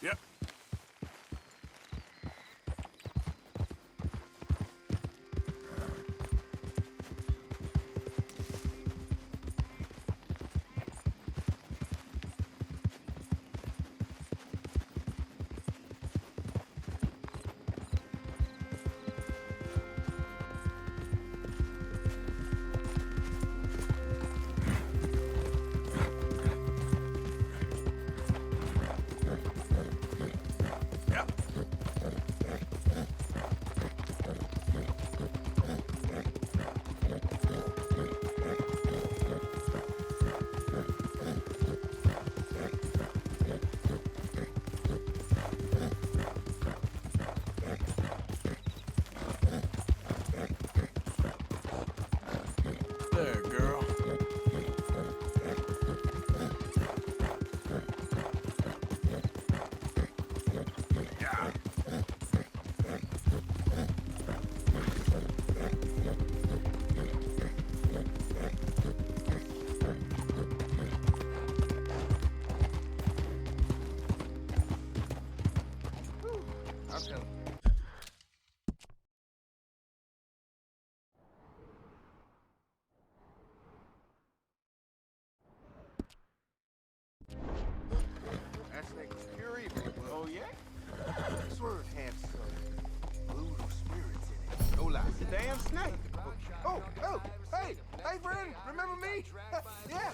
Yep. Yep. There, girl. Yeah. I'm telling you. That snake was pure evil. Oh, yeah? Swerve had some voodoo spirits in it. No lie. The damn snake. Oh, hey, friend, remember me? Yeah.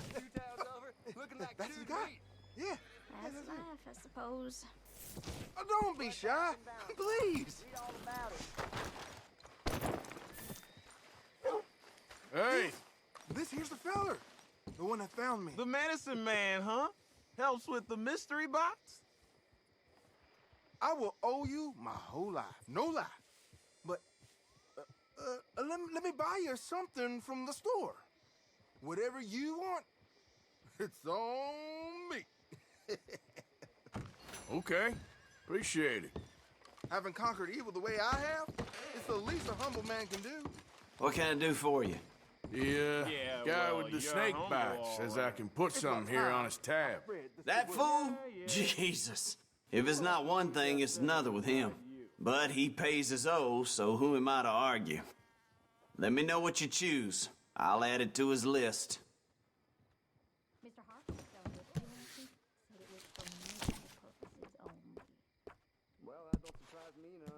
That's the guy. Yeah. That's life, I suppose. Oh, don't be shy. Please. Hey. This here's the feller. The one that found me. The medicine man, huh? Helps with the mystery box? I will owe you my whole life. No lie. But, let me buy you something from the store. Whatever you want, it's on me. Okay. Appreciate it. Having conquered evil the way I have, it's the least a humble man can do. What can I do for you? The guy well, with the you're snake humble, bite all says I right. can put something here on his tab. That fool? Jesus. If it's not one thing, it's another with him. But he pays his owe, so who am I to argue? Let me know what you choose. I'll add it to his list. Mr. Harper found this currency, said it was for medical purposes only. Well, that don't surprise me none.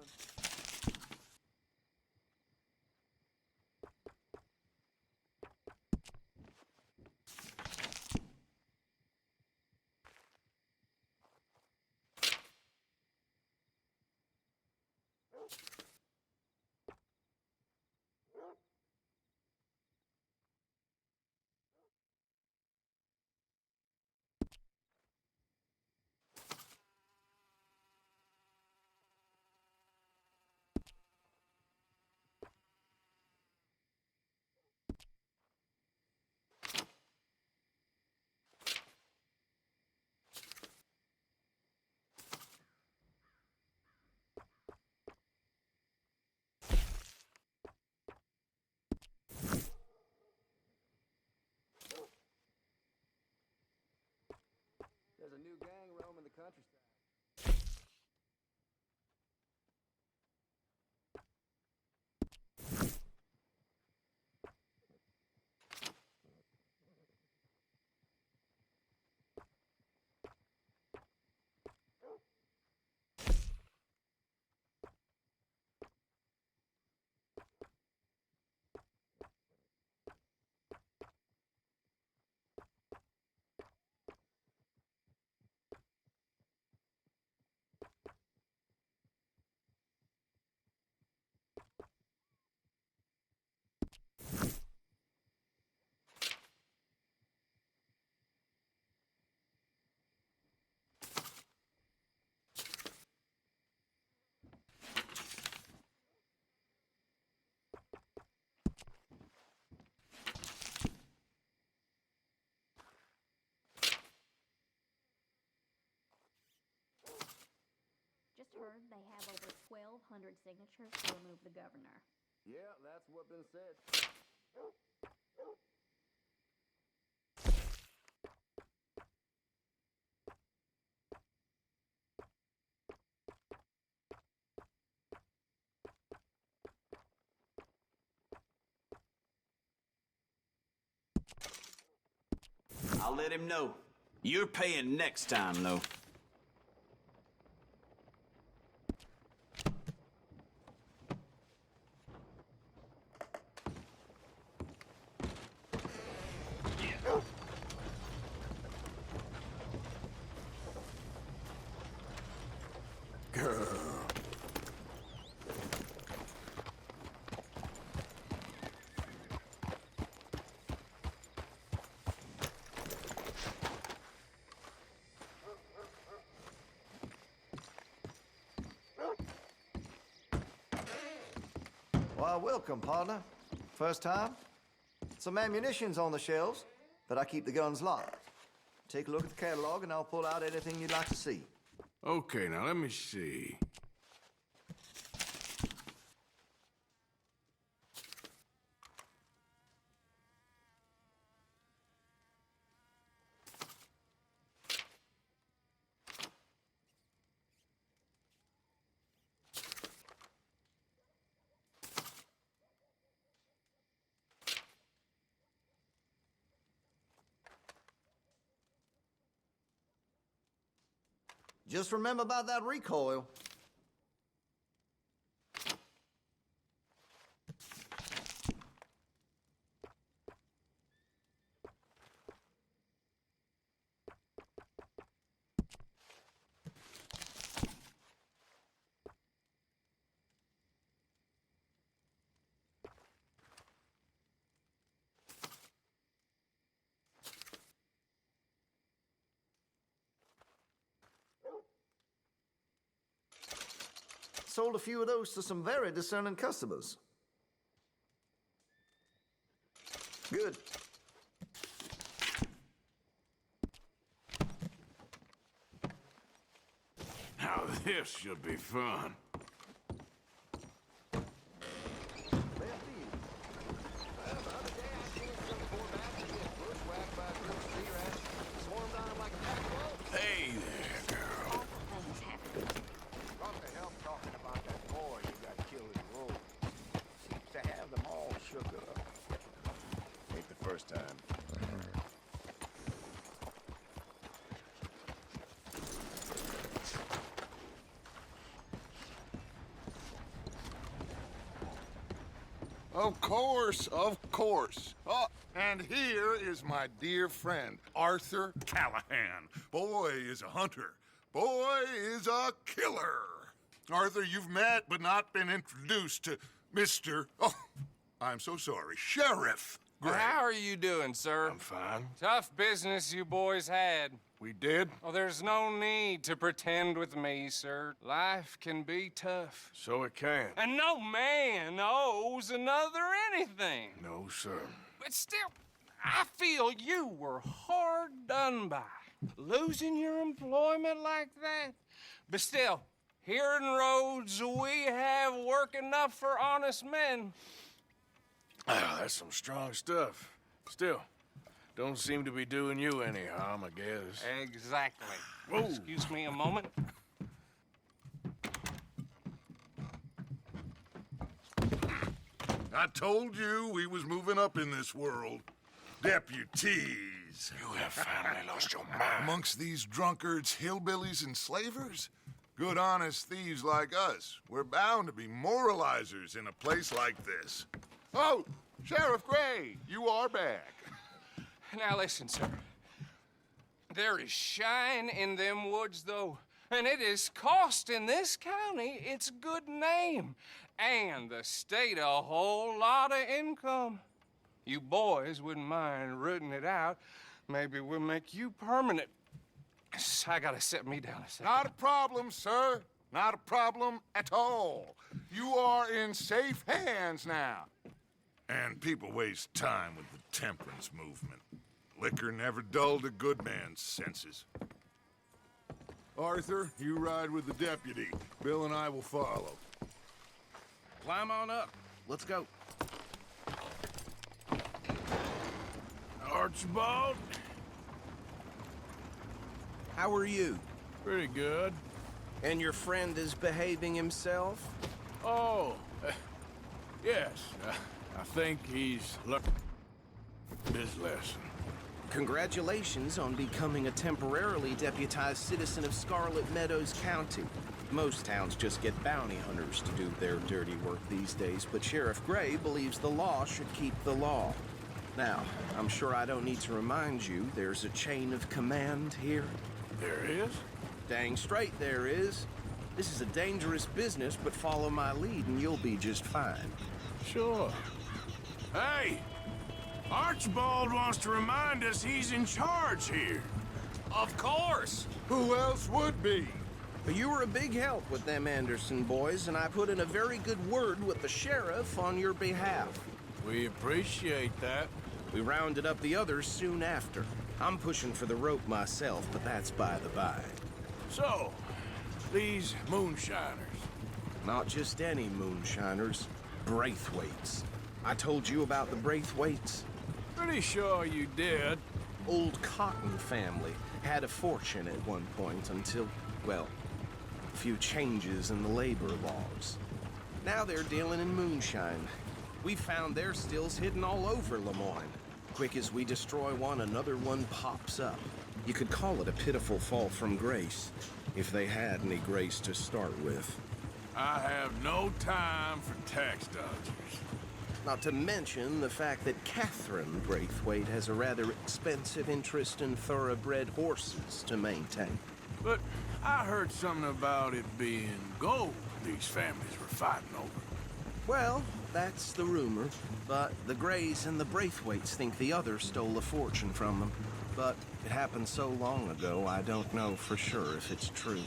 There's a new gang roaming the countryside. Just heard they have over 1,200 signatures to remove the governor. Yeah, that's what been said. I'll let him know. You're paying next time, though. Why, welcome, partner. First time? Some ammunition's on the shelves, but I keep the guns locked. Take a look at the catalog, and I'll pull out anything you'd like to see. Okay, now let me see. Just remember about that recoil. Sold a few of those to some very discerning customers. Good. Now this should be fun. Hey there, girl. Things happen. Brought the help talking about that boy who got killed in the road. Seems to have them all shook up. Ain't the first time. Of course, of course. Oh, and here is my dear friend, Arthur Callahan. Boy is a hunter. Boy is a killer. Arthur, you've met but not been introduced to Mr. Oh, I'm so sorry, Sheriff Gray. Well, how are you doing, sir? I'm fine. Tough business you boys had. We did? Oh, there's no need to pretend with me, sir. Life can be tough. So it can. And no man owes another anything. No, sir. But still, I feel you were hard done by. Losing your employment like that. But still, here in Rhodes, we have work enough for honest men. Ah, that's some strong stuff. Still, don't seem to be doing you any harm, I guess. Exactly. Whoa. Excuse me a moment. I told you we was moving up in this world. Deputies. You have finally lost your mind. Amongst these drunkards, hillbillies, and slavers? Good honest thieves like us. We're bound to be moralizers in a place like this. Oh, Sheriff Gray, you are back. Now listen, sir. There is shine in them woods, though, and it is costing this county its good name and the state a whole lot of income. You boys wouldn't mind rooting it out. Maybe we'll make you permanent. I gotta sit me down a second. Not a problem, sir. Not a problem at all. You are in safe hands now. And people waste time with the temperance movement. Liquor never dulled a good man's senses. Arthur, you ride with the deputy. Bill and I will follow. Climb on up. Let's go. Archibald? How are you? Pretty good. And your friend is behaving himself? Oh, yes. I think he's learned his lesson. Congratulations on becoming a temporarily deputized citizen of Scarlet Meadows County. Most towns just get bounty hunters to do their dirty work these days, but Sheriff Gray believes the law should keep the law. Now, I'm sure I don't need to remind you there's a chain of command here. There is? Dang straight there is. This is a dangerous business, but follow my lead and you'll be just fine. Sure. Hey! Archibald wants to remind us he's in charge here. Of course. Who else would be? But you were a big help with them Anderson boys, and I put in a very good word with the sheriff on your behalf. We appreciate that. We rounded up the others soon after. I'm pushing for the rope myself, but that's by the by. So, these moonshiners. Not just any moonshiners, Braithwaites. I told you about the Braithwaites? Pretty sure you did. Old Cotton family had a fortune at one point until, well, a few changes in the labor laws. Now they're dealing in moonshine. We found their stills hidden all over Lemoyne. Quick as we destroy one, another one pops up. You could call it a pitiful fall from grace, if they had any grace to start with. I have no time for tax dodgers. Not to mention the fact that Catherine Braithwaite has a rather expensive interest in thoroughbred horses to maintain. But I heard something about it being gold these families were fighting over. Well, that's the rumor, but the Grays and the Braithwaites think the others stole a fortune from them. But it happened so long ago, I don't know for sure if it's true.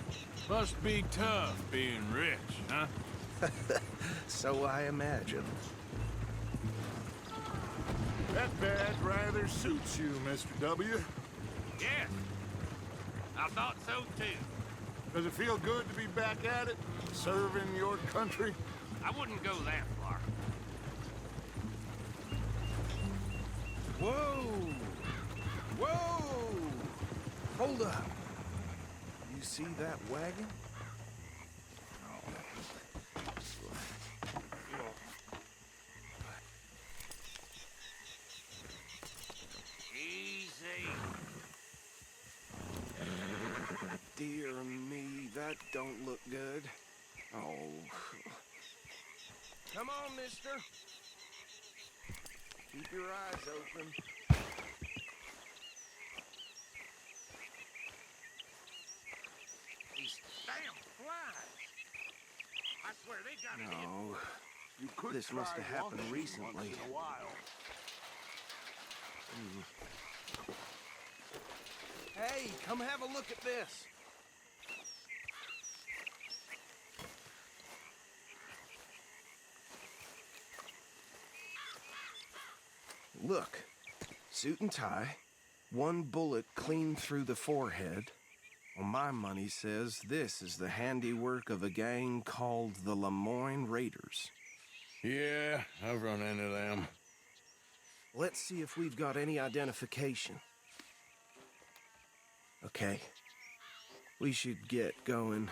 Must be tough being rich, huh? So I imagine. That badge rather suits you, Mr. W. Yes, I thought so too. Does it feel good to be back at it, serving your country? I wouldn't go that far. Whoa! Whoa! Hold up. You see that wagon? Easy. Dear me, that don't look good. Oh. Come on, mister. Keep your eyes open. These damn flies. I swear they gotta be. No. You could This must try have happened washing recently. once in a while. Hey, come have a look at this. Look, suit and tie, one bullet clean through the forehead. Well, my money says this is the handiwork of a gang called the Lemoyne Raiders. Yeah, I've run into them. Let's see if we've got any identification. Okay. We should get going.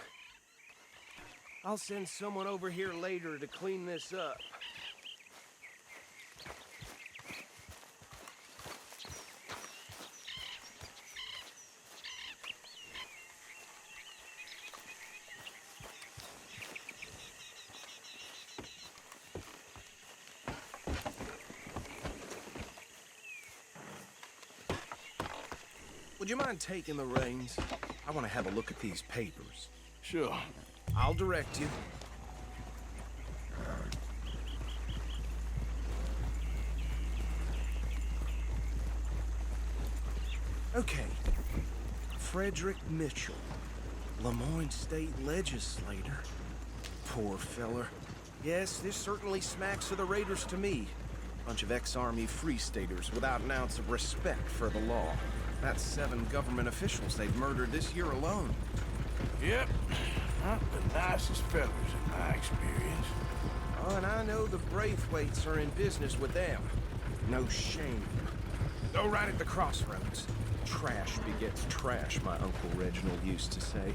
I'll send someone over here later to clean this up. Would you mind taking the reins? I want to have a look at these papers. Sure. I'll direct you. Okay. Frederick Mitchell, Lemoyne State Legislator. Poor feller. Yes, this certainly smacks of the Raiders to me. Bunch of ex-Army Free Staters without an ounce of respect for the law. That's 7 government officials they've murdered this year alone. Yep. Not the nicest fellas in my experience. Oh, and I know the Braithwaites are in business with them. No shame. Though right at the crossroads. Trash begets trash, my Uncle Reginald used to say.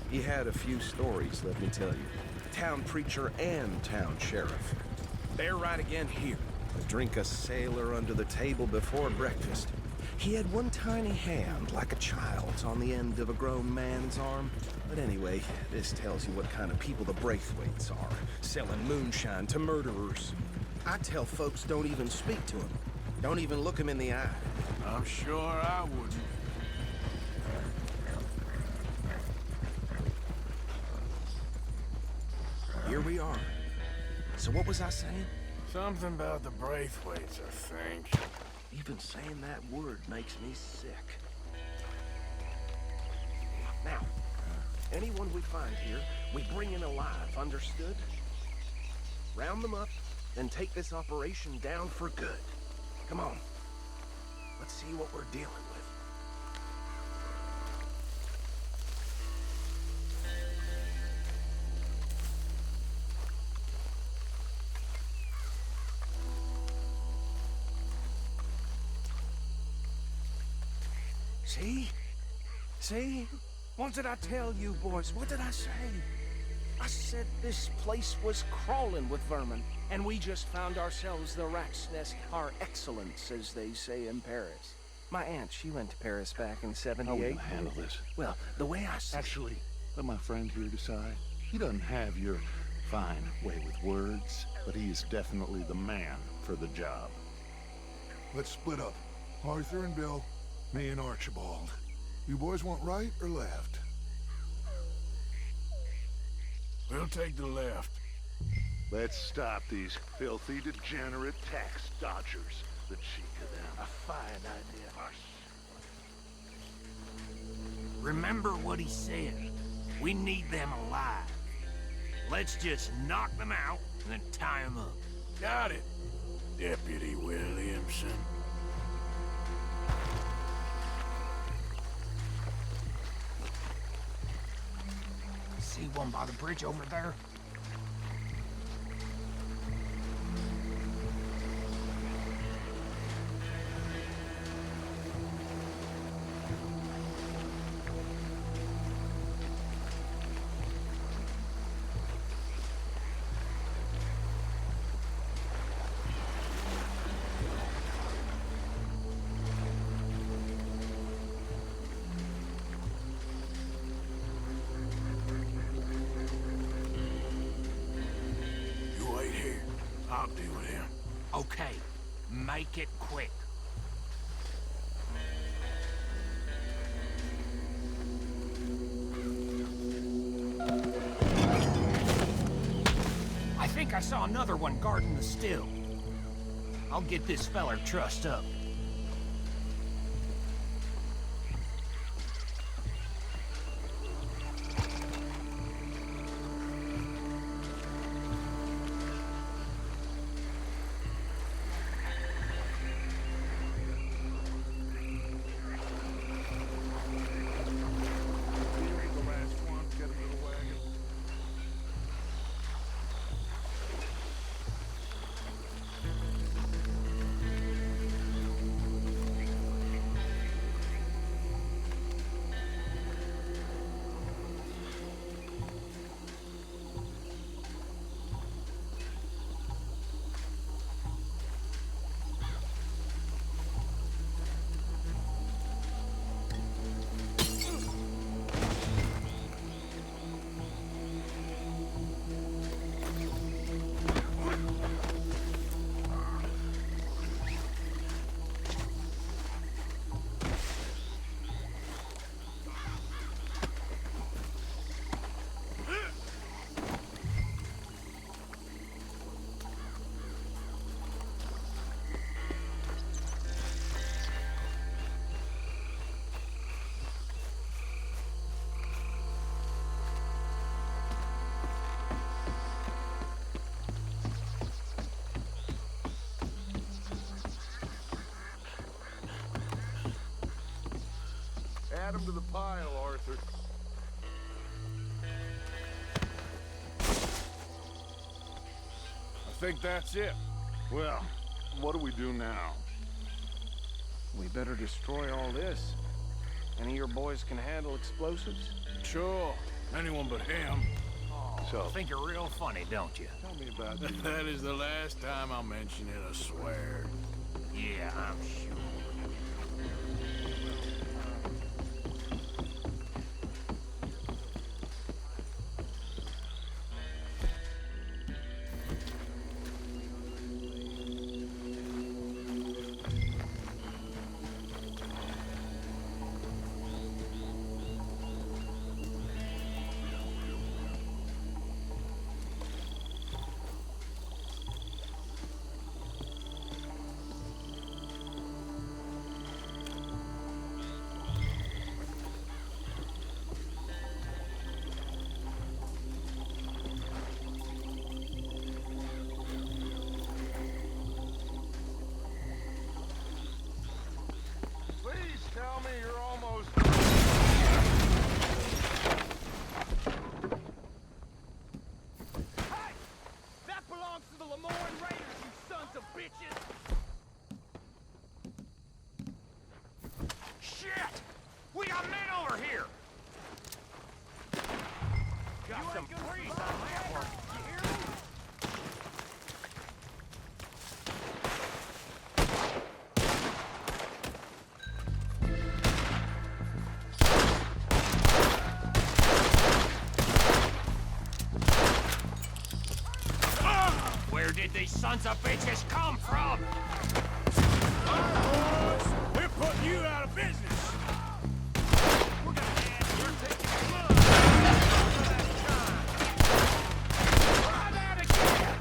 He had a few stories, let me tell you. Town preacher and town sheriff. They're right again here. Drink a sailor under the table before breakfast. He had one tiny hand, like a child's, on the end of a grown man's arm. But anyway, this tells you what kind of people the Braithwaites are, selling moonshine to murderers. I tell folks don't even speak to him. Don't even look him in the eye. I'm sure I wouldn't. Here we are. So what was I saying? Something about the Braithwaites, I think. Even saying that word makes me sick. Now, anyone we find here, we bring in alive, understood? Round them up, then take this operation down for good. Come on. Let's see what we're dealing with. See? See? What did I tell you, boys? What did I say? I said this place was crawling with vermin, and we just found ourselves the rat's nest par excellence, as they say in Paris. My aunt, she went to Paris back in '78. How are we gonna handle this? Well, the way I see Actually, let my friend here decide. He doesn't have your fine way with words, but he is definitely the man for the job. Let's split up. Arthur and Bill, me and Archibald. You boys want right or left? We'll take the left. Let's stop these filthy, degenerate tax dodgers. The cheek of them. A fine idea. Remember what he said. We need them alive. Let's just knock them out and then tie them up. Got it, Deputy Williamson. See one by the bridge over there? You wait here. I'll deal with him. Okay, make it quick. I think I saw another one guarding the still. I'll get this feller trussed up. Add them to the pile, Arthur. I think that's it. Well, what do we do now? we better destroy all this. Any of your boys can handle explosives? Sure. Anyone but him. So, Think you're real funny, don't you? tell me about you. That is the last time I'll mention it, I swear. Yeah, I'm sure. some freeze on that one. You hear me? Where did these sons of bitches come from? We're putting you out of business. We're gonna add your taking blood. Try that again.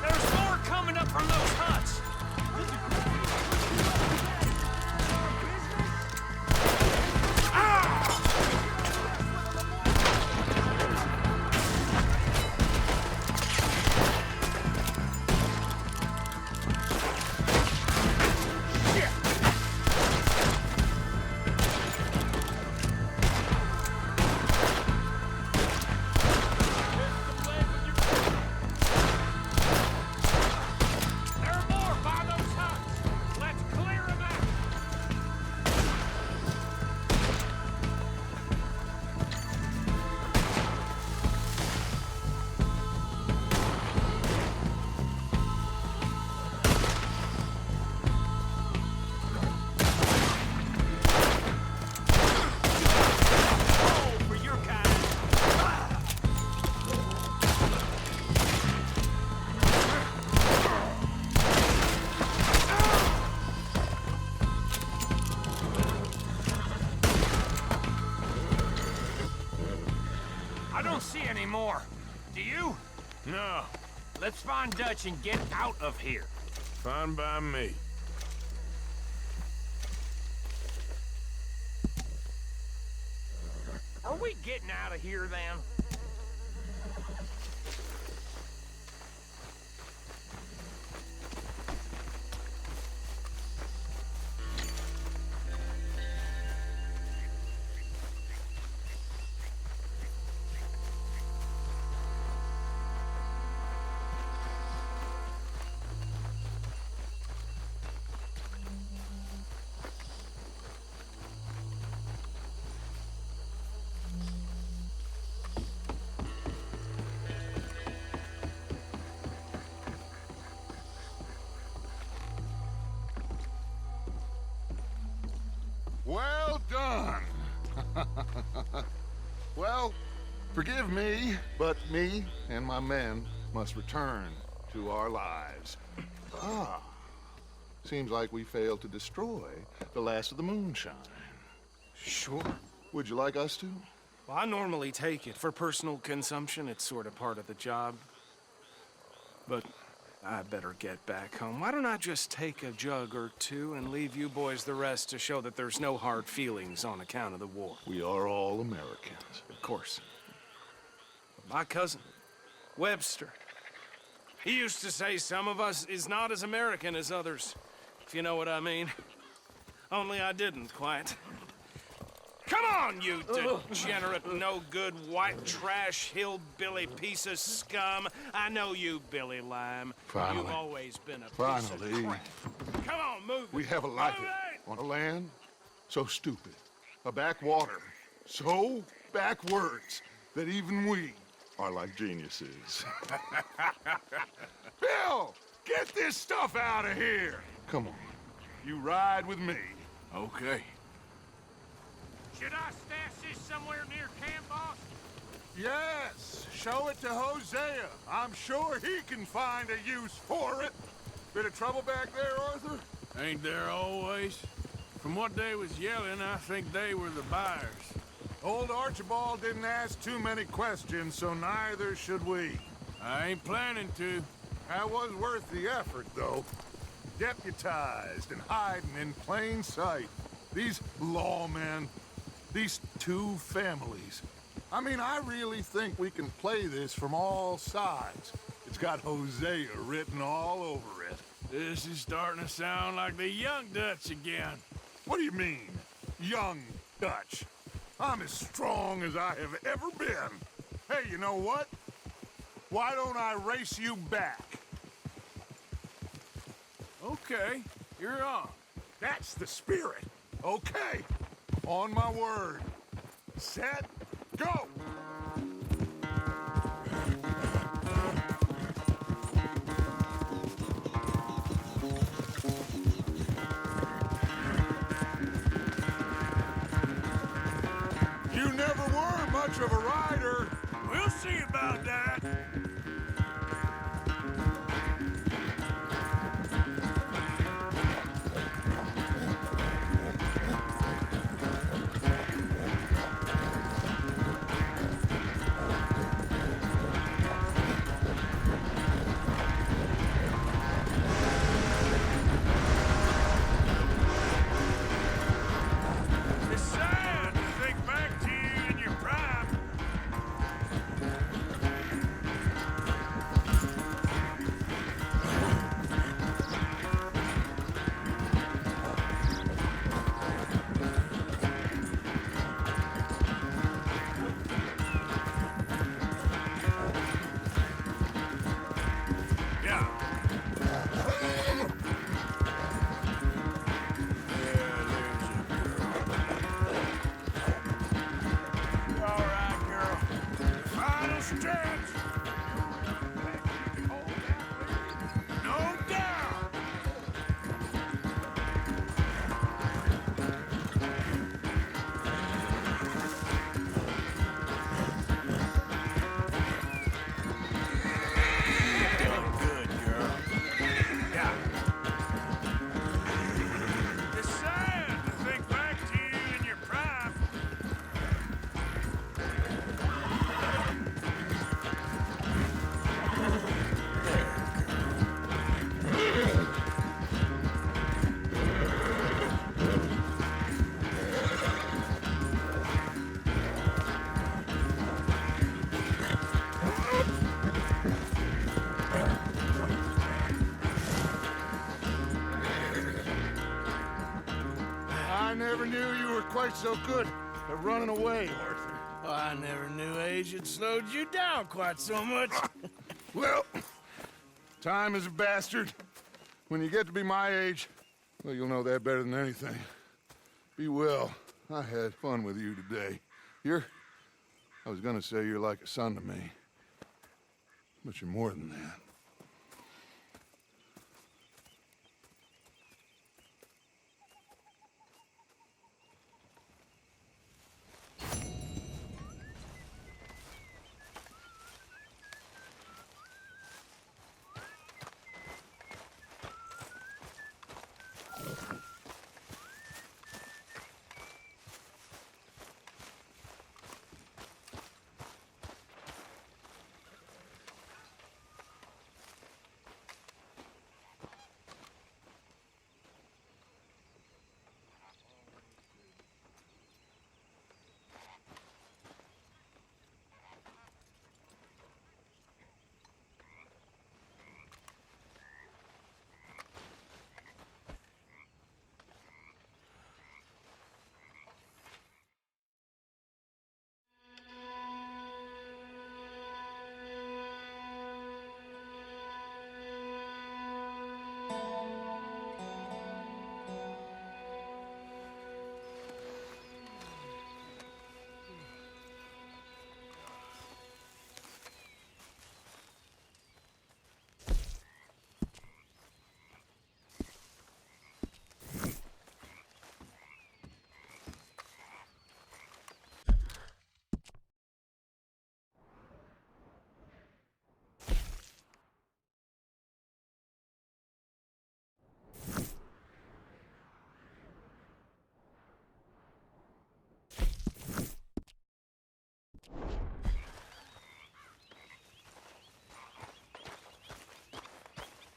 There's more coming up from those huts. There are more by those huts. Let's clear them out. Oh, for your kind. I don't see any more. Do you? No, Let's find Dutch and get out of here. fine by me. Are we getting out of here then? Well done. Well, forgive me, but me and my men must return to our lives. Ah, seems like we failed to destroy the last of the moonshine. Sure. Would you like us to? Well, I normally take it. For personal consumption, it's sort of part of the job. But I better get back home. Why don't I just take a jug or two and leave you boys the rest to show that there's no hard feelings on account of the war? We are all Americans. Of course. But my cousin, Webster, he used to say some of us is not as American as others, if you know what I mean. Only I didn't quite. Come on, you degenerate, no-good, white trash, hillbilly piece of scum. I know you, Billy Lime. Finally. You've always been a piece Finally. of crap. Come on, move We it. have a life Move it! on a land so stupid, a backwater so backwards that even we are like geniuses. Bill, get this stuff out of here. Come on, you ride with me. Okay. Should I stash this somewhere near camp, boss? Yes, show it to Hosea. I'm sure he can find a use for it. Bit of trouble back there, Arthur? Ain't there always? From what they was yelling, I think they were the buyers. Old Archibald didn't ask too many questions, so neither should we. I ain't planning to. That was worth the effort, though. Deputized and hiding in plain sight. These lawmen, these two families. I mean, I really think we can play this from all sides. It's got Hosea written all over it. This is starting to sound like the Young Dutch again. What do you mean, young Dutch? I'm as strong as I have ever been. Hey, you know what? Why don't I race you back? Okay, you're on. That's the spirit. Okay, on my word. Set, go! You never were much of a rider. We'll see about that. It's sad to think back to you in your prime. Yeah. All right, girl. Final stretch. No doubt. Doing good, girl. Yeah. It's sad to think back to you in your prime. I never knew you were quite so good at running away, Arthur. Oh, I never knew age had slowed you down quite so much. Well, time is a bastard. When you get to be my age, well, you'll know that better than anything. Be well. I had fun with you today. I was gonna say you're like a son to me, but you're more than that.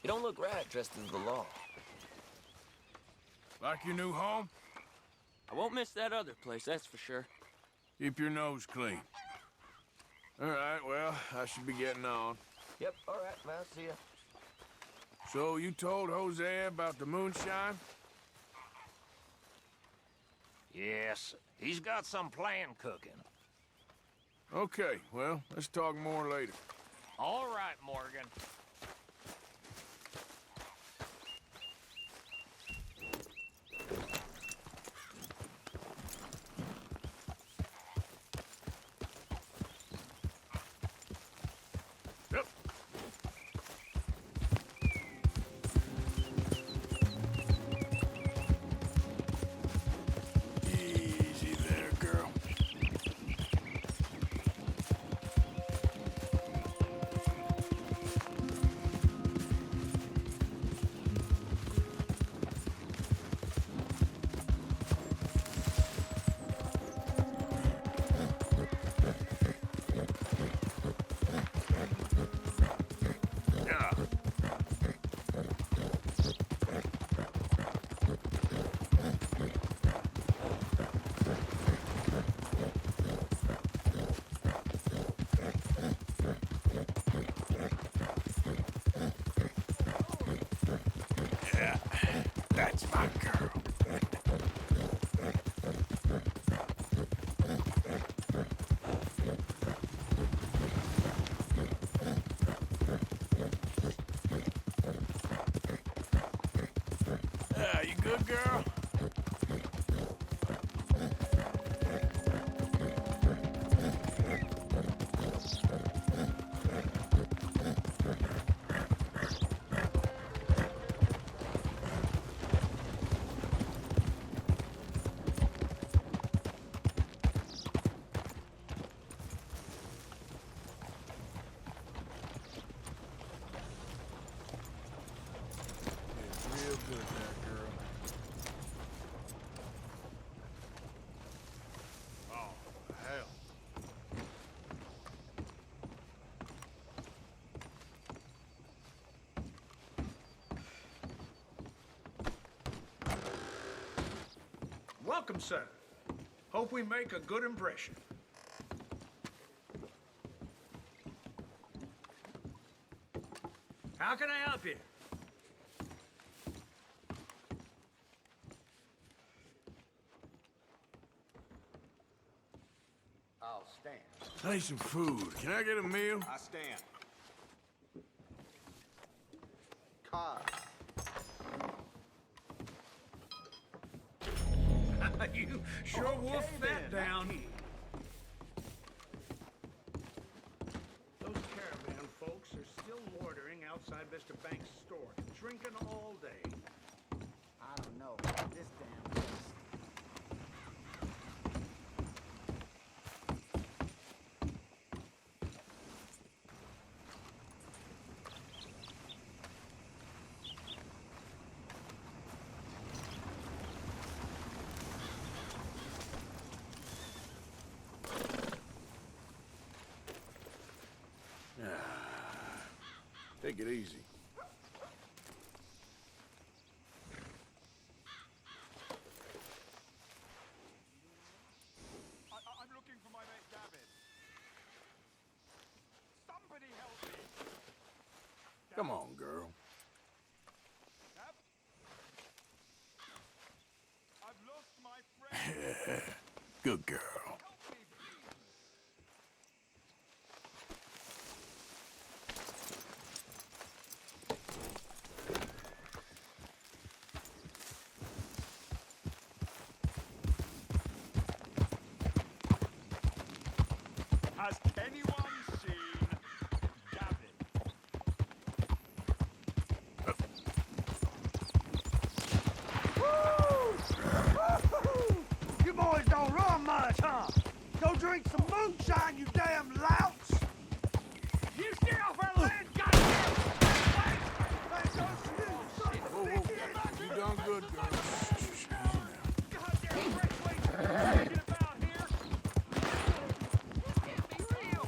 You don't look right dressed as the law. Like your new home? I won't miss that other place, that's for sure. Keep your nose clean. All right, well, I should be getting on. Yep, all right, I'll see ya. So you told Hosea about the moonshine? Yes, he's got some plan cooking. Okay, well, let's talk more later. All right, Morgan. Yep. Easy there, girl. Yeah, that's my girl. You good, girl? It's real good, that girl. Oh, hell. Welcome, sir. Hope we make a good impression. How can I help you? I'll stand. I need some food. Can I get a meal? I stand. Cod. You sure wolfed that down. Those caravan folks are still loitering outside Mr. Banks' store, drinking all day. I don't know about this damn place. Take it easy. I'm looking for my mate David. Somebody help me. Come on, girl. I've lost my friend. Good girl. Help me, please. Has anyone seen Gavin? You boys don't run much, huh? Go drink some moonshine, you damn louts! You stay off our land, goddamn! Whoa, whoa. You done good, girl. Shh, Goddamn breakaway thinking about here! Be real!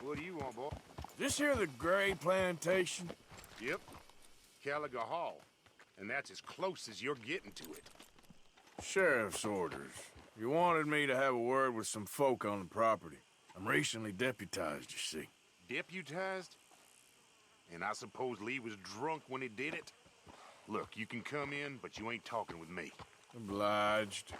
What do you want, boy? This here the Gray Plantation? Yep. Caliga Hall. And that's as close as you're getting to it. Sheriff's orders. You wanted me to have a word with some folk on the property. I'm recently deputized, you see. Deputized? And I suppose Lee was drunk when he did it? Look, you can come in, but you ain't talking with me. Obliged.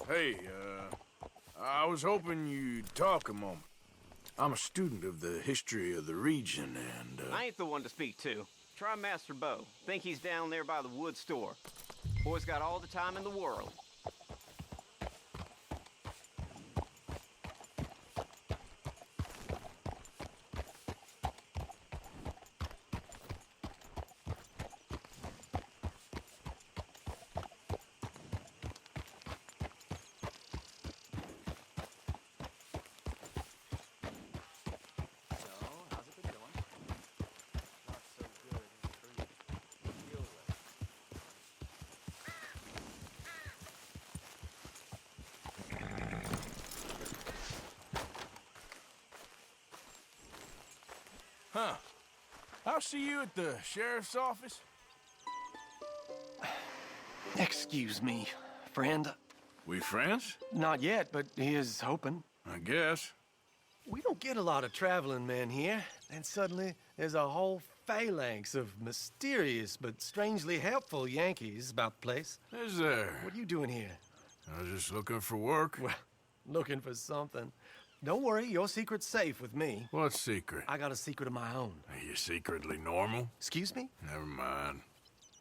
Hey, I was hoping you'd talk a moment. I'm a student of the history of the region, and, I ain't the one to speak to. Try Master Bo. Think he's down there by the wood store. Boy's got all the time in the world. Huh. I'll see you at the sheriff's office. Excuse me, friend. We friends? Not yet, but he is hoping. I guess. We don't get a lot of traveling men here, and suddenly there's a whole phalanx of mysterious but strangely helpful Yankees about the place. Is there? What are you doing here? I was just looking for work. Well, looking for something. Don't worry, your secret's safe with me. What secret? I got a secret of my own. Are you secretly normal? Excuse me? Never mind.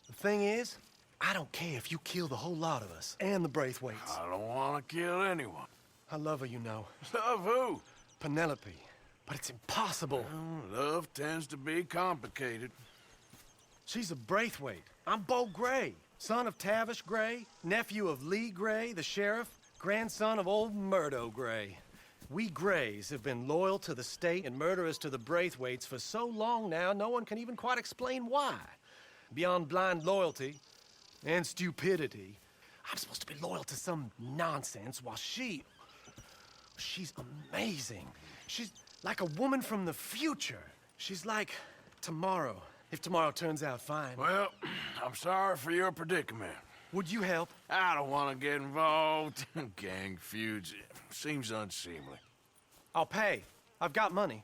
The thing is, I don't care if you kill the whole lot of us and the Braithwaites. I don't want to kill anyone. I love her, you know. Love who? Penelope. But it's impossible. Well, love tends to be complicated. She's a Braithwaite. I'm Bo Gray, son of Tavish Gray, nephew of Lee Gray, the sheriff, grandson of old Murdo Gray. We Grays have been loyal to the state and murderous to the Braithwaites for so long now, no one can even quite explain why. Beyond blind loyalty and stupidity, I'm supposed to be loyal to some nonsense while she's amazing. She's like a woman from the future. She's like tomorrow, if tomorrow turns out fine. Well, I'm sorry for your predicament. Would you help? I don't want to get involved. Gang feuds seems unseemly. I'll pay. I've got money.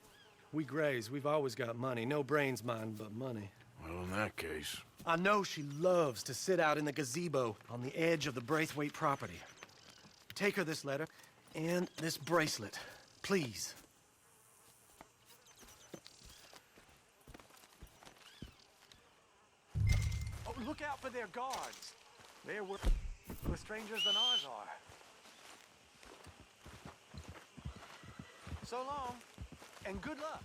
We Grays, we've always got money. No brains, mind, but money. Well, in that case... I know she loves to sit out in the gazebo on the edge of the Braithwaite property. Take her this letter and this bracelet, please. Oh, look out for their guards. They're worse strangers than ours are. So long, and good luck.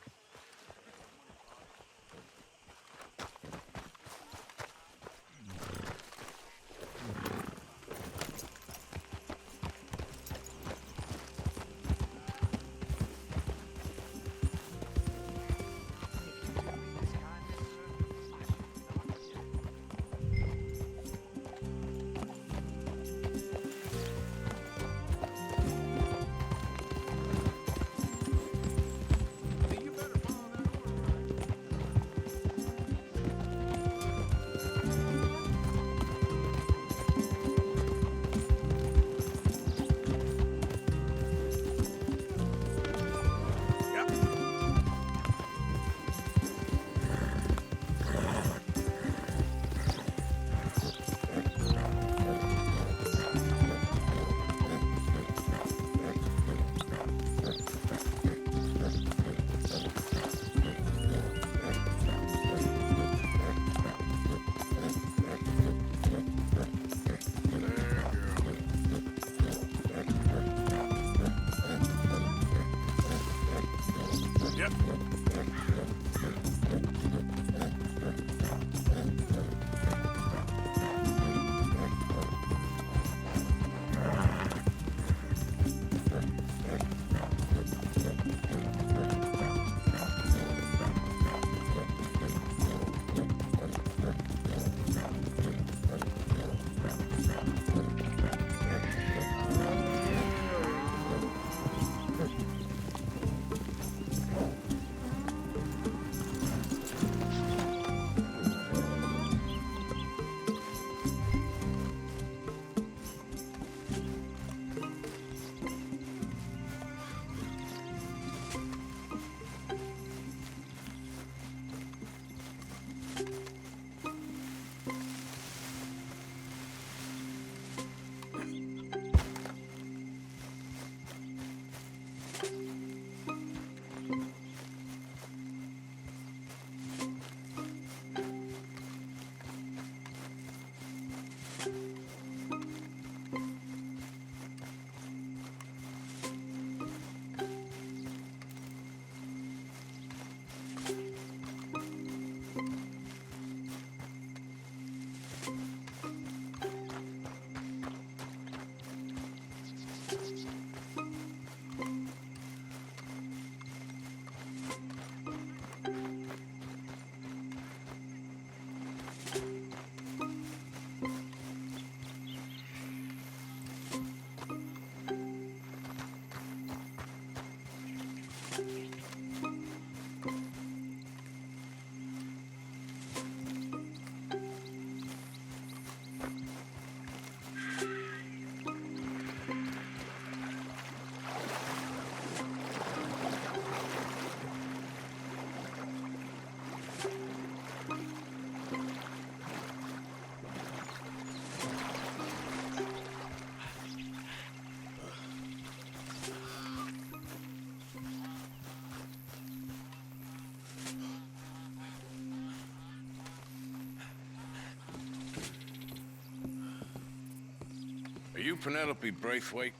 Are you Penelope Braithwaite?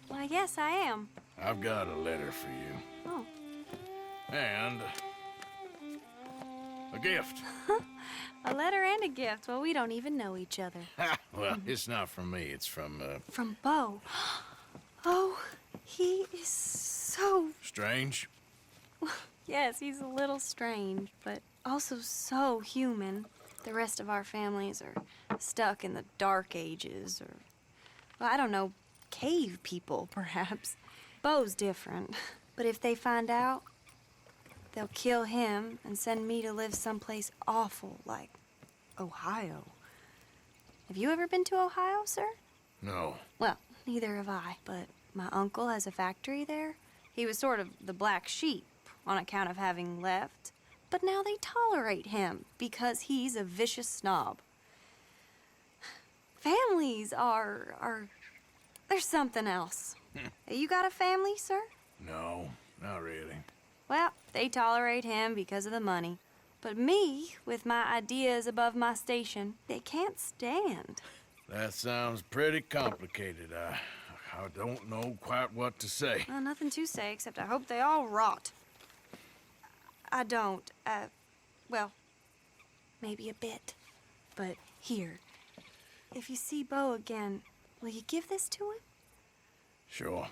Why, yes, I am. I've got a letter for you. Oh. And a gift. A letter and a gift. Well, we don't even know each other. Well, it's not from me. It's from, From Beau. Oh, he is so... Strange? Yes, he's a little strange, but also so human. The rest of our families are stuck in the Dark Ages, or, well, I don't know, cave people, perhaps. Beau's different. But if they find out, they'll kill him and send me to live someplace awful like Ohio. Have you ever been to Ohio, sir? No. Well, neither have I, but my uncle has a factory there. He was sort of the black sheep on account of having left, but now they tolerate him because he's a vicious snob. Families are there's something else. You got a family, sir? No, not really. Well, they tolerate him because of the money. But me, with my ideas above my station, they can't stand. That sounds pretty complicated. I don't know quite what to say. Well, nothing to say, except I hope they all rot. I don't, well, maybe a bit. But here, if you see Beau again, will you give this to him? Sure.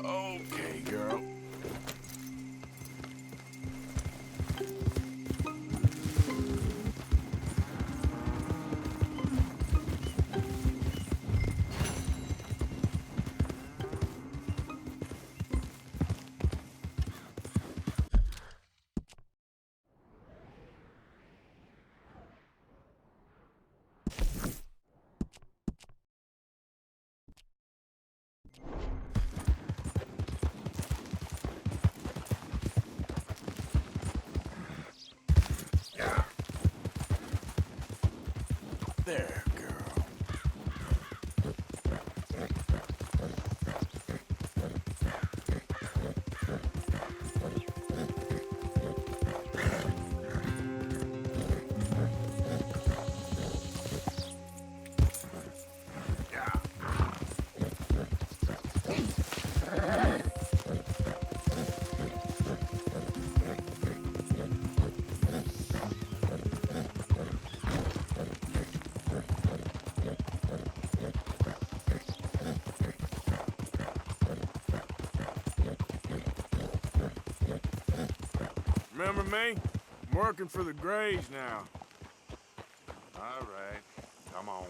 Okay, girl. There, girl. Remember me? I'm working for the Grays now. All right, come on.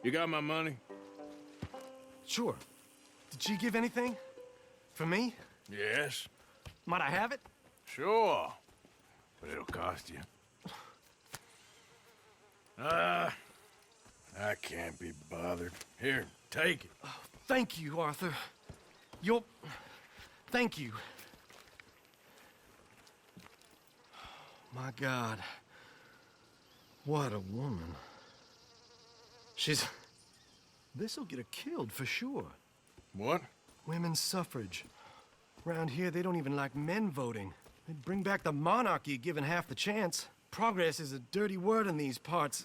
You got my money? Sure. Did she give anything? For me? Yes. Might I have it? Sure. But it'll cost you. I can't be bothered. Here, take it. Oh, thank you, Arthur. Thank you. My God. What a woman. This'll get her killed for sure. What? Women's suffrage. Around here, they don't even like men voting. They'd bring back the monarchy given half the chance. Progress is a dirty word in these parts.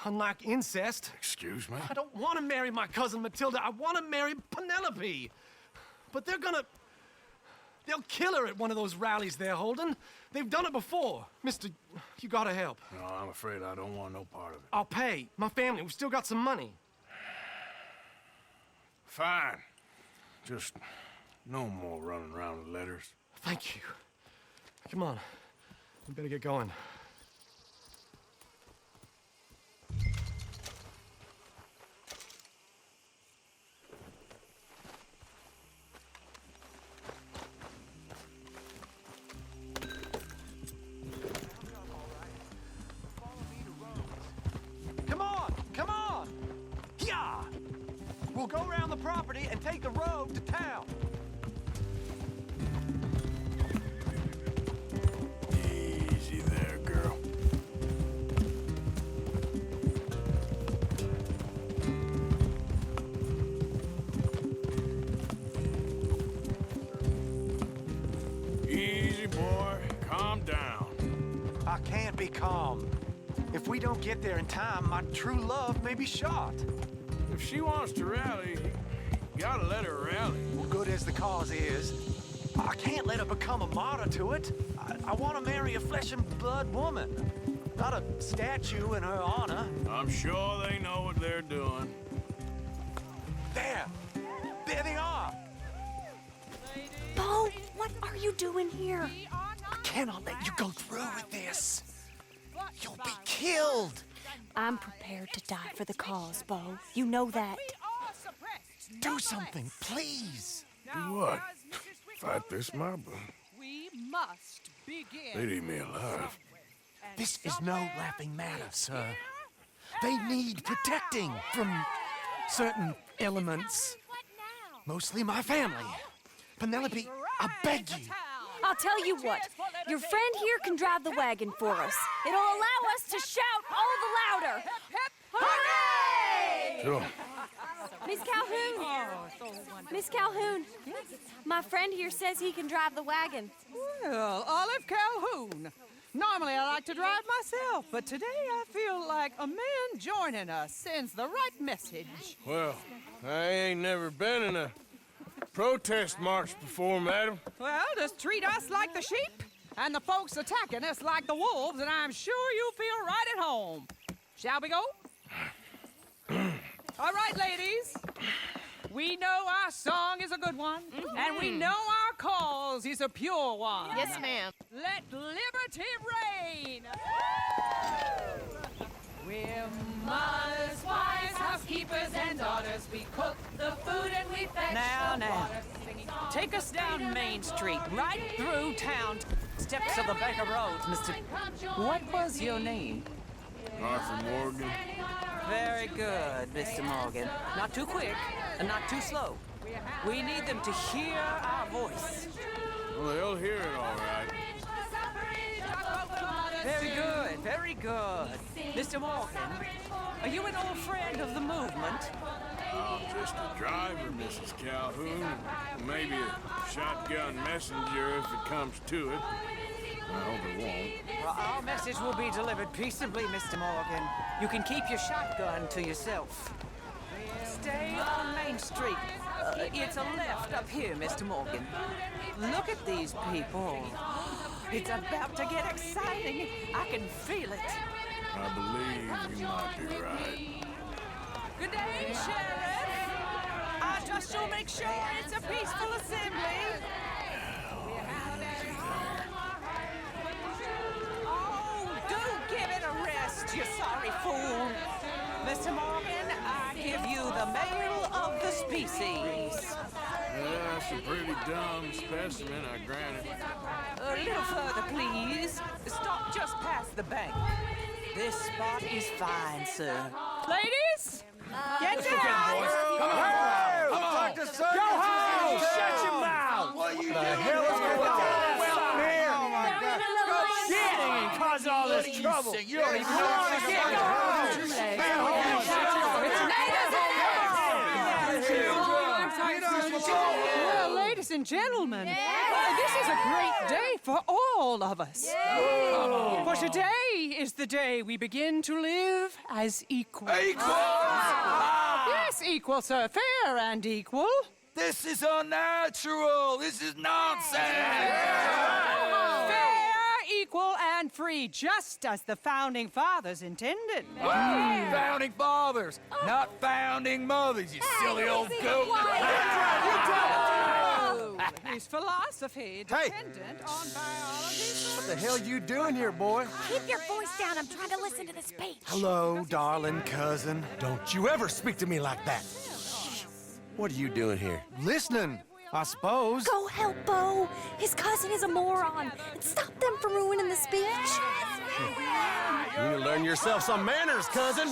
Unlike incest. Excuse me? I don't want to marry my cousin Matilda. I want to marry Penelope. But they'll kill her at one of those rallies they're holding. They've done it before. Mister, you gotta help. No, I'm afraid I don't want no part of it. I'll pay. My family, we've still got some money. Fine. Just no more running around with letters. Thank you. Come on. We better get going. Come on! Yeah! We'll go around the property and take the road to town. Easy there, girl. Easy, boy. Calm down. I can't be calm. If we don't get there in time, my true love may be shot. If she wants to rally, you gotta let her rally. Well, good as the cause is, I can't let her become a martyr to it. I want to marry a flesh and blood woman, not a statue in her honor. I'm sure they know what they're doing. There they are. Bo, what are you doing here? I cannot let you go through with this. You'll be killed. I'm prepared to die for the cause, Bo. You know that. Do something, please. Do what? Fight this mob? We must begin. They'd eat me alive. This is no laughing matter, sir. They need protecting from certain elements. Mostly my family. Penelope, I beg you. I'll tell you what. Your friend here can drive the wagon for us. It'll allow us to shout all the louder. Hooray! Sure. Miss Calhoun. Miss Calhoun. My friend here says he can drive the wagon. Well, Olive Calhoun. Normally I like to drive myself, but today I feel like a man joining us sends the right message. Well, I ain't never been in a protest march before, madam. Well, just treat us like the sheep, and the folks attacking us like the wolves, and I'm sure you'll feel right at home. Shall we go? All right, ladies. We know our song is a good one, and we know our cause is a pure one. Yes, ma'am. Let liberty reign. We're mothers, wives, housekeepers, and daughters. We cook the food and we fetch the water. Take us down Main Street, right through town. Steps of the Baker Road, Mr. What was your name? Arthur Morgan. Very good, Mr. Morgan. Not too quick and not too slow. We need them to hear our voice. Well, they'll hear it all right. Very good, very good. Mr. Morgan, are you an old friend of the movement? I'm just a driver, Mrs. Calhoun. Maybe a shotgun messenger if it comes to it. I hope it won't. Well, our message will be delivered peaceably, Mr. Morgan. You can keep your shotgun to yourself. Stay on Main Street. It's a left up here, Mr. Morgan. Look at these people. It's about to get exciting. I can feel it. I believe you might be right. Good day, Sheriff. I trust you'll make sure it's a peaceful assembly. Oh, do give it a rest, you sorry fool. Mr. Morgan, species. That's a pretty dumb specimen, I grant it. A little further, please. Stop just past the bank. This spot is fine, sir. Ladies, get down! Come on! Go home! Shut your mouth! What are you doing? The hell is going on out here? Oh my God! Go shit! And cause all this trouble. You don't even know what's going Well, ladies and gentlemen, this is a great day for all of us. For today is the day we begin to live as equals. Yes, equal, sir. Fair and equal. This is unnatural. This is nonsense. Fair, equal, and free, just as the Founding Fathers intended. Founding fathers, not founding mothers, you silly old goat. His philosophy dependent on biology. What the hell you doing here, boy? Keep your voice down. I'm trying to listen to the speech. Hello, darling cousin. Don't you ever speak to me like that. What are you doing here? Listening, I suppose. Go help Bo. His cousin is a moron. And stop them from ruining the speech. You need to learn yourself some manners, cousin.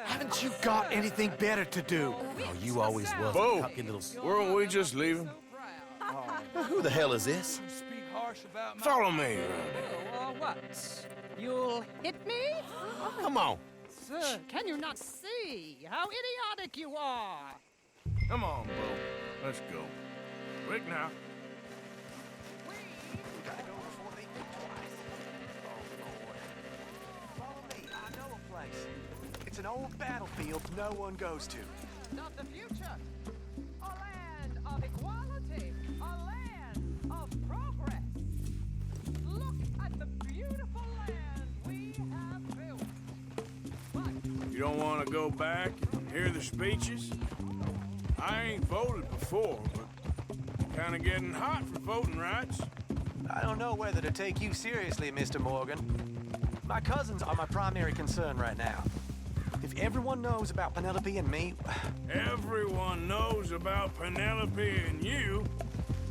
Haven't you got anything better to do? Oh, you always was. Bo, weren't we just leaving? Who the hell is this? Follow me. What? You'll hit me? Come on. Sir, can you not see how idiotic you are? Come on, Bo. Let's go. Quick now. It's an old battlefield no one goes to. Not the future. A land of equality. A land of progress. Look at the beautiful land we have built. You don't want to go back and hear the speeches? I ain't voted before, but kind of getting hot for voting rights. I don't know whether to take you seriously, Mr. Morgan. My cousins are my primary concern right now. If everyone knows about Penelope and me... Everyone knows about Penelope and you.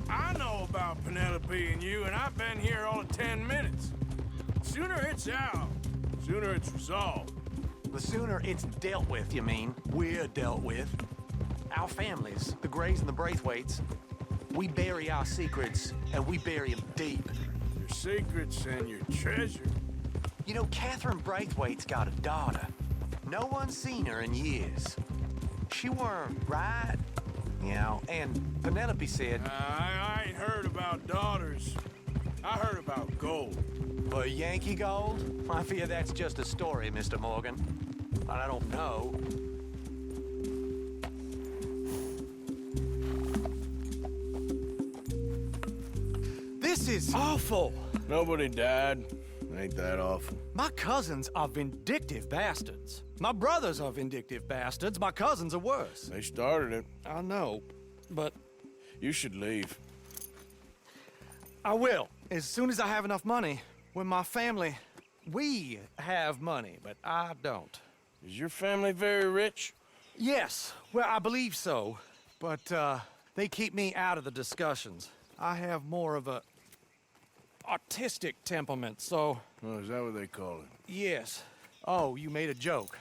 I know about Penelope and you, and I've been here all of 10 minutes. Sooner it's out, sooner it's resolved. The sooner it's dealt with, you mean? We're dealt with. Our families, the Grays and the Braithwaites, we bury our secrets, and we bury them deep. Your secrets and your treasure. You know, Catherine Braithwaite's got a daughter. No one's seen her in years. She weren't right, you know, and Penelope said... I ain't heard about daughters. I heard about gold. But Yankee gold? I fear that's just a story, Mr. Morgan. But I don't know. This is awful. Nobody died. Ain't that awful? My cousins are vindictive bastards. My brothers are vindictive bastards. My cousins are worse. They started it. I know, but... You should leave. I will, as soon as I have enough money. When my family... We have money, but I don't. Is your family very rich? Yes, well, I believe so. But, they keep me out of the discussions. I have more of a... artistic temperament, so... Oh, is that what they call it? Yes. Oh, you made a joke.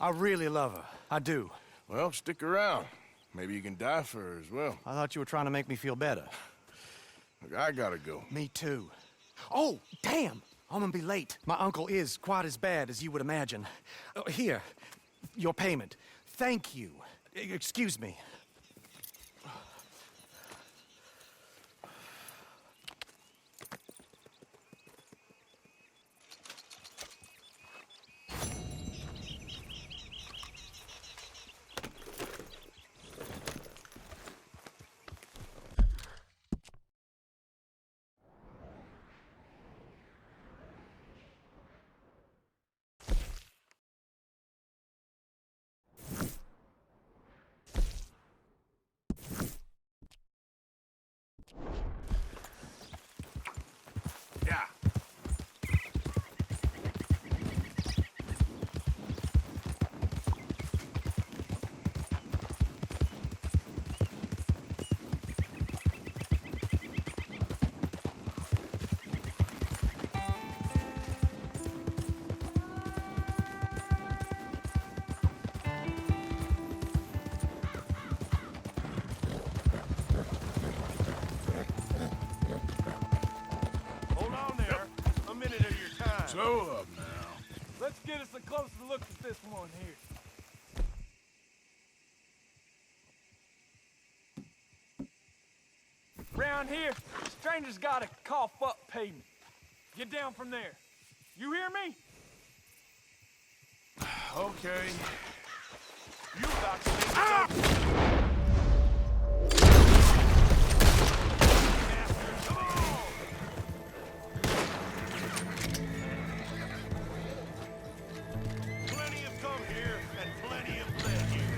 I really love her. I do. Well, stick around. Maybe you can die for her as well. I thought you were trying to make me feel better. Look, I gotta go. Me too. Oh, damn! I'm gonna be late. My uncle is quite as bad as you would imagine. Here, your payment. Thank you. Excuse me. Slow up now. Let's get us a closer look at this one here. Round here, strangers gotta cough up payment. Get down from there. You hear me? Okay. You got to Plenty have come here, and plenty have left here.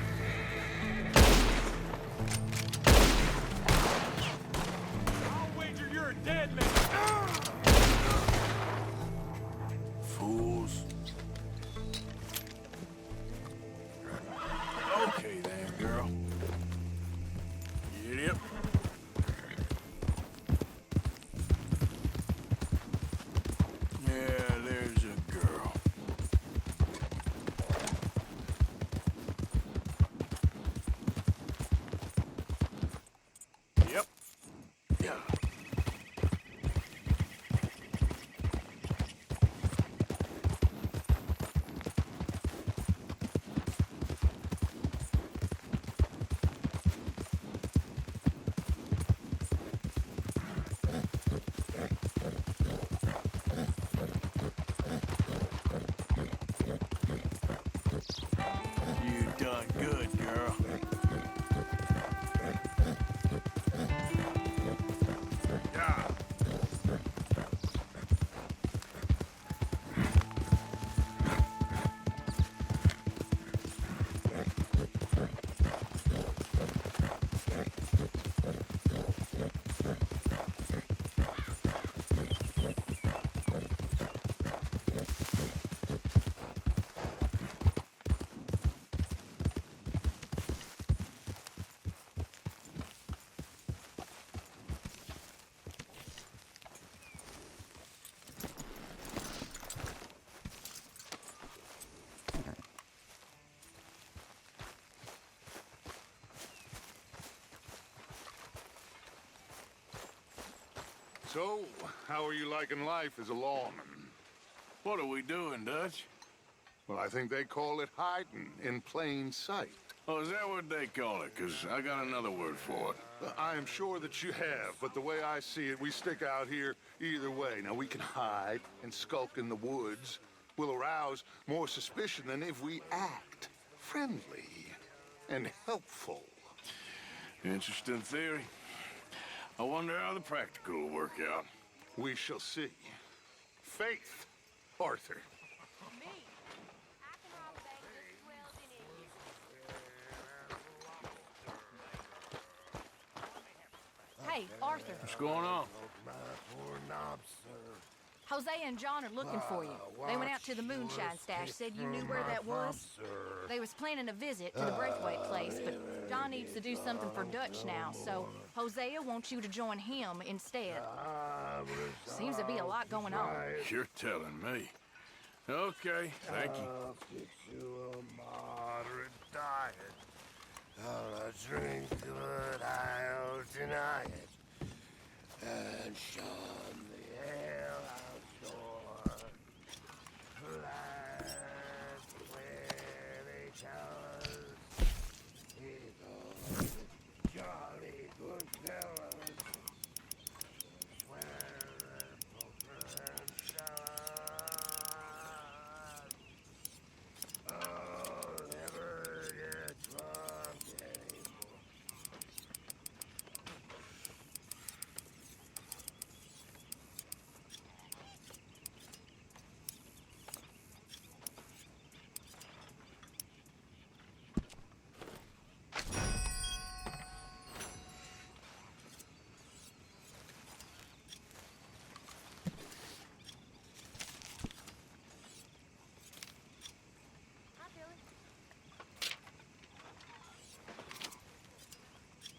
I'll wager you're a dead man. Fools. Okay then, girl. Yep. Yeah, there's a girl. Yep. Yeah. You done good, girl. Yeah. So, how are you liking life as a lawman? What are we doing, Dutch? Well, I think they call it hiding in plain sight. Oh, is that what they call it? 'Cause I got another word for it. I am sure that you have, but the way I see it, we stick out here either way. Now, we can hide and skulk in the woods. We'll arouse more suspicion than if we act friendly and helpful. Interesting theory. I wonder how the practical will work out. We shall see. Faith, Arthur. Hey, Arthur. What's going on? Jose and John are looking for you. They went out to the moonshine stash, said you knew where that was. They was planning a visit to the Braithwaite place, but John needs to do something for Dutch now, so Hosea wants you to join him instead. Seems to be a lot going on. You're telling me. Okay, thank you. Get you a moderate diet. I'll drink but I'll deny it. And shun the hell outdoor. That's where they tell us people, jolly good fellas, swear that poker and salad. I'll never get drunk anymore.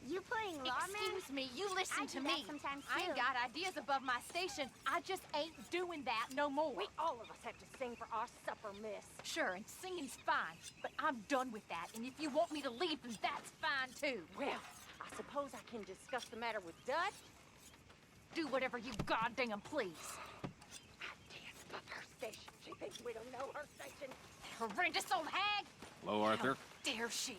You playing lawman? Excuse me, you listen to me. I ain't got ideas above my station. I just ain't doing that no more. We all of us have to sing for our supper, miss. Sure, and singing's fine, but I'm done with that. And if you want me to leave, then that's fine too. Well, I suppose I can discuss the matter with Dutch. Do whatever you goddamn please. I dance above her station. thinks we don't know her station. Horrendous old hag! Hello, Arthur. How dare she?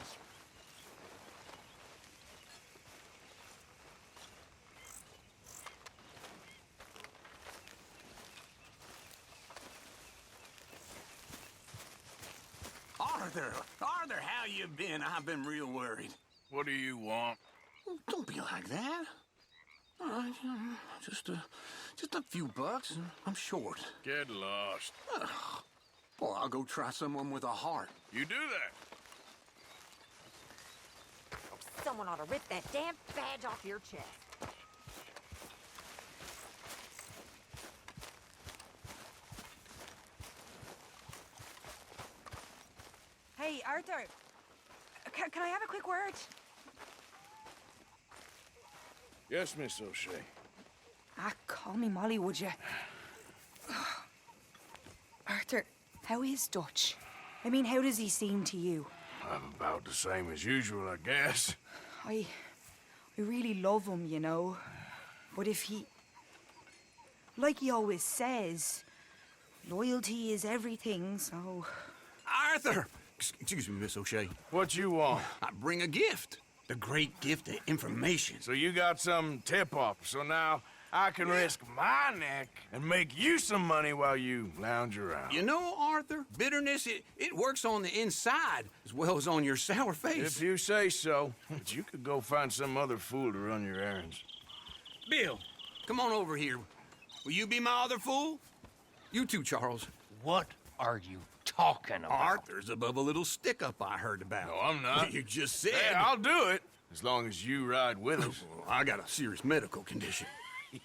Arthur, how you been? I've been real worried. What do you want? Don't be like that. All right, just a few bucks. I'm short. Get lost. Well, I'll go try someone with a heart. You do that. Someone ought to rip that damn badge off your chest. Hey, Arthur. Can I have a quick word? Yes, Miss O'Shea. Call me Molly, would you? Arthur, how is Dutch? I mean, how does he seem to you? I'm about the same as usual, I guess. I really love him, you know. But if he... Like he always says, loyalty is everything, so... Arthur! Excuse me, Miss O'Shea. What you want? I bring a gift. The great gift of information. So you got some tip-off, so now I can risk my neck and make you some money while you lounge around. You know, Arthur, bitterness, it works on the inside as well as on your sour face. If you say so. But you could go find some other fool to run your errands. Bill, come on over here. Will you be my other fool? You too, Charles. What are you talking about? Arthur's above a little stick-up I heard about. No, I'm not. You just said... Hey, I'll do it, as long as you ride with us. I got a serious medical condition.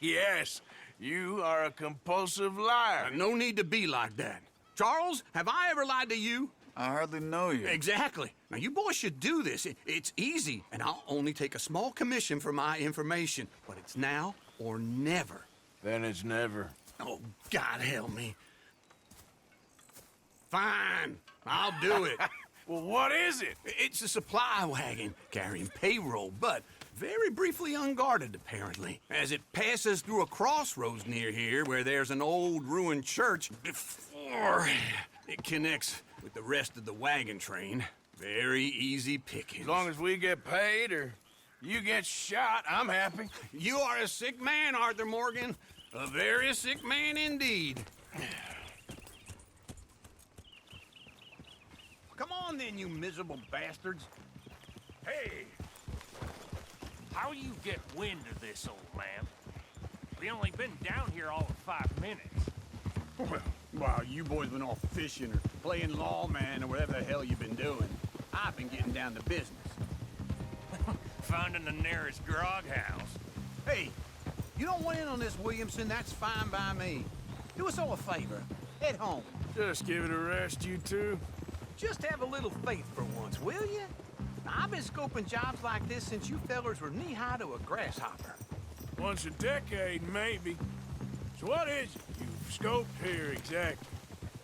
Yes, you are a compulsive liar. No need to be like that. Charles, have I ever lied to you? I hardly know you. Exactly. Now, you boys should do this. It's easy, and I'll only take a small commission for my information. But it's now or never. Then it's never. Oh, God help me. Fine, I'll do it. Well, what is it? It's a supply wagon carrying payroll, but very briefly unguarded, apparently. As it passes through a crossroads near here where there's an old ruined church before it connects with the rest of the wagon train. Very easy pickings. As long as we get paid or you get shot, I'm happy. You are a sick man, Arthur Morgan. A very sick man indeed. Come on then, you miserable bastards. Hey! How you get wind of this, old man? We only been down here all of 5 minutes. Well, while you boys been off fishing or playing lawman or whatever the hell you've been doing, I've been getting down to business. Finding the nearest grog house. Hey, you don't want in on this, Williamson, that's fine by me. Do us all a favor. Head home. Just give it a rest, you two. Just have a little faith for once, will you? I've been scoping jobs like this since you fellers were knee-high to a grasshopper. Once a decade, maybe. So what is it you've scoped here exactly?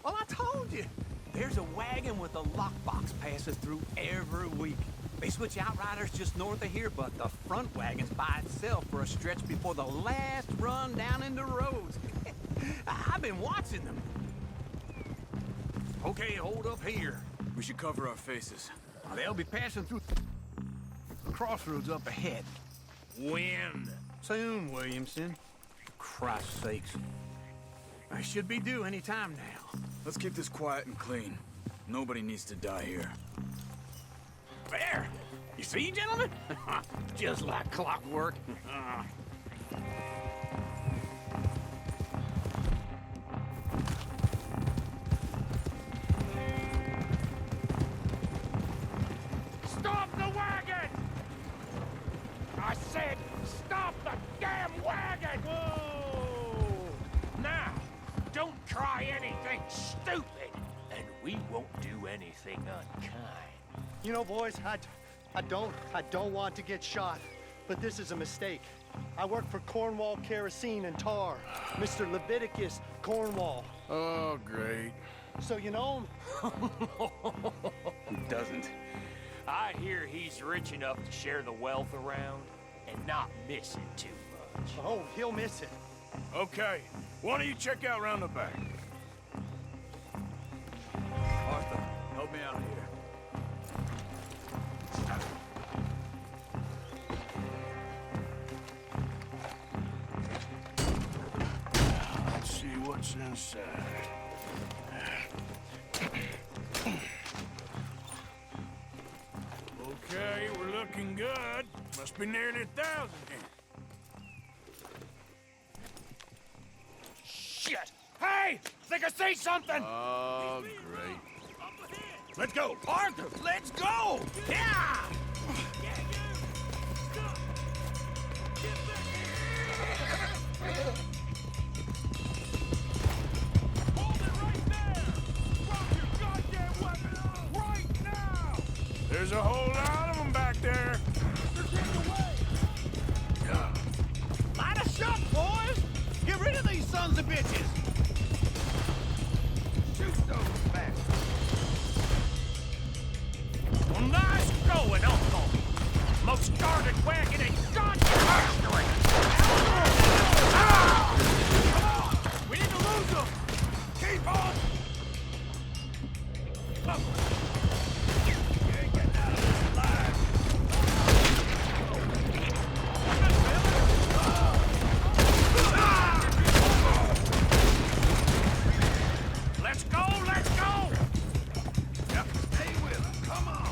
Well, I told you. There's a wagon with a lockbox passes through every week. They switch outriders just north of here, but the front wagon's by itself for a stretch before the last run down into roads. I've been watching them. Okay, hold up here. We should cover our faces. They'll be passing through the crossroads up ahead. When? Soon, Williamson. For Christ's sakes. I should be due any time now. Let's keep this quiet and clean. Nobody needs to die here. There! You see, gentlemen? Just like clockwork. Stop the wagon! I said, stop the damn wagon! Whoa! Now, don't try anything stupid, and we won't do anything unkind. You know, boys, I don't want to get shot, but this is a mistake. I work for Cornwall Kerosene and Tar, Mr. Leviticus Cornwall. Oh, great. So you know him? Who doesn't? I hear he's rich enough to share the wealth around and not miss it too much. Oh, he'll miss it. Okay, why don't you check out round the back? me out here. Let's see what's inside. Okay, we're looking good. Must be nearly 1,000 here. Shit! Hey! Think I see something! Oh, great. Let's go! Arthur, let's go! Yeah! There's a whole lot of them back there. They're getting away. Light a shot, boys! Get rid of these sons of bitches! Shoot those bastards! Well, nice going, Uncle! Most started wagging and goddamn history! Come on! We need to lose them! Keep on! Look! You ain't getting out of this alive! Let's go! Let's go! Yep, stay with him. Come on!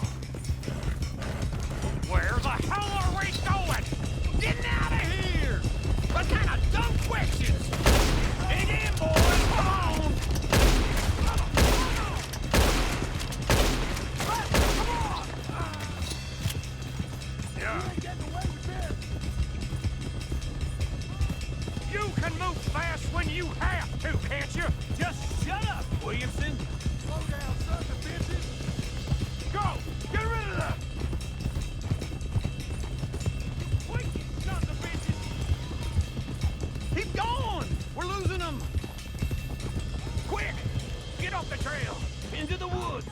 Where the hell are we going? Getting out of here! What kind of dumb questions? Dig in, boys! Come on! Come on! Yeah. You ain't getting away with this. You can move fast when you have to, can't you? Just shut up, Williamson. Slow down, sons of bitches. Go! Get rid of them! Wait, you sons of bitches! Keep going! We're losing them! Quick! Get off the trail! Into the woods!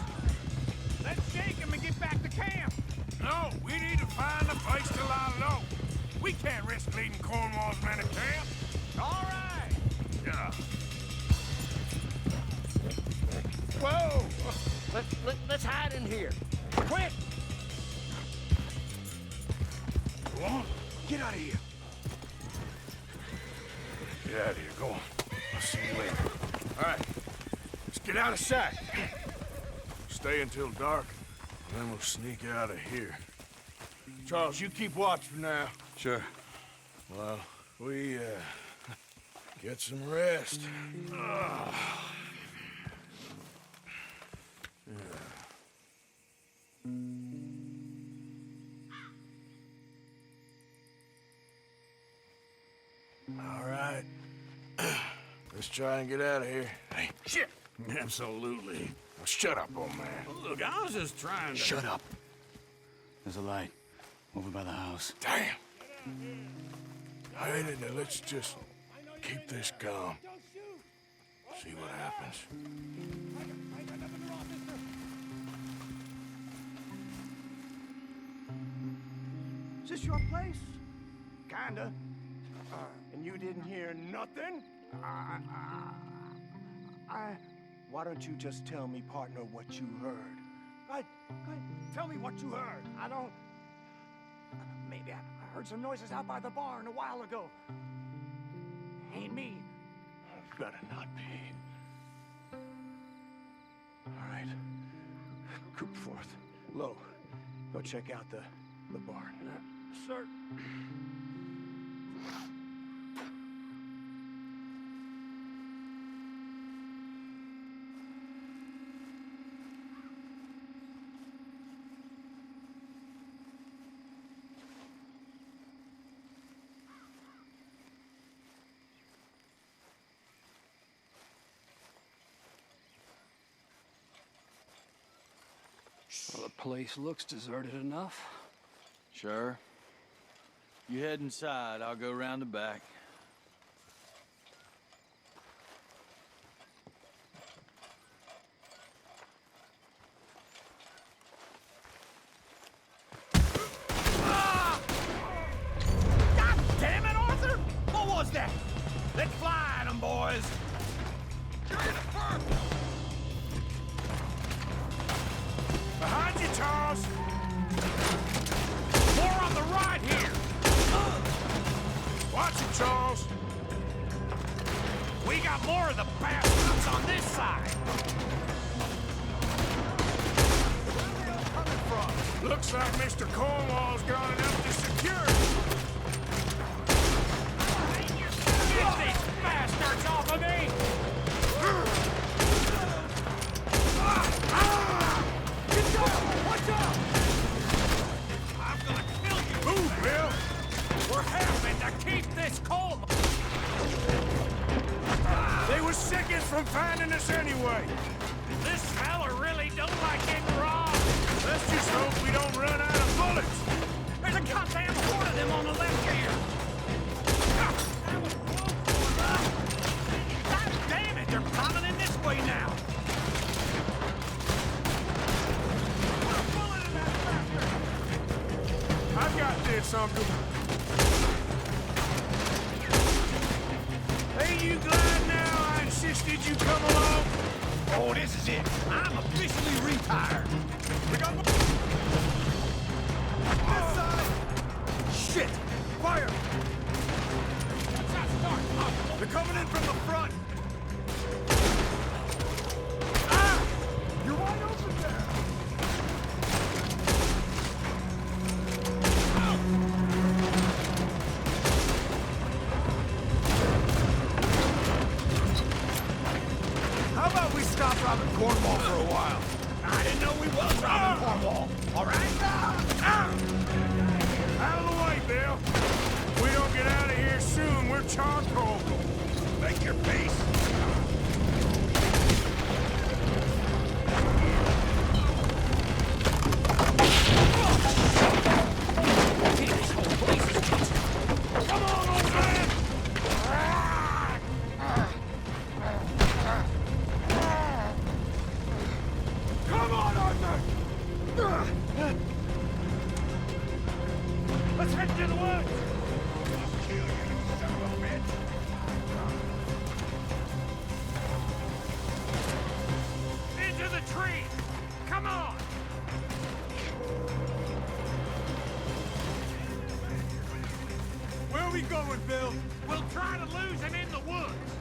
Let's shake him and get back to camp! No, we need to find a place to lie low. We can't risk leading Cornwall's men to camp. All right! Yeah. Whoa! Let's hide in here. Quick! Go on. Get out of here. Get out of here. Go on. I'll see you later. All right. Let's get out of sight. Stay until dark, and then we'll sneak out of here. Charles, you keep watch for now. Sure. Well, we, get some rest. All right. Let's try and get out of here. Hey, shit! Absolutely. Now shut up, old man. Look, I was just trying to... Shut up. There's a light over by the house. Damn! All right, now let's just keep this calm. See what happens. Is this your place? Kinda. And you didn't hear nothing? Why don't you just tell me, partner, what you heard? Go ahead. Tell me what you heard. I don't... Maybe I heard some noises out by the barn a while ago. Ain't me. Better not be. All right. Coop forth. Low. Go check out the barn. Sir. Well, the place looks deserted enough. Sure. You head inside, I'll go round the back. God damn it, Arthur! What was that? Let's fly at them, boys! You're in a Charles! More on the right here! Watch it, Charles! We got more of the bastards on this side! Looks like Mr. Cornwall's got enough to secure it. Get these bastards off of me! Get down! Watch out! I'm gonna kill you! Move, Bill! We're having to keep this calm! They were seconds from finding us anyway. This fella really don't like getting robbed! Let's just hope we don't run out of bullets. There's a goddamn horde of them on the left here! God damn it! They're coming in this way now! I've got this, Uncle. Ain't you glad now I insisted you come along? Oh, this is it! I'm officially retired! We got one. This side! Shit! Fire! They're coming in from the front! Ah! You're wide open there! How about we stop robbing Cornwall for a while? I didn't know we was robbing Cornwall. All right? Out of the way, Bill. If we don't get out of here soon, we're charcoal. Make your peace. Come on, old man! Come on, Arthur! Let's head to the woods. Into the tree. Come on. Where are we going, Bill? We'll try to lose him in the woods.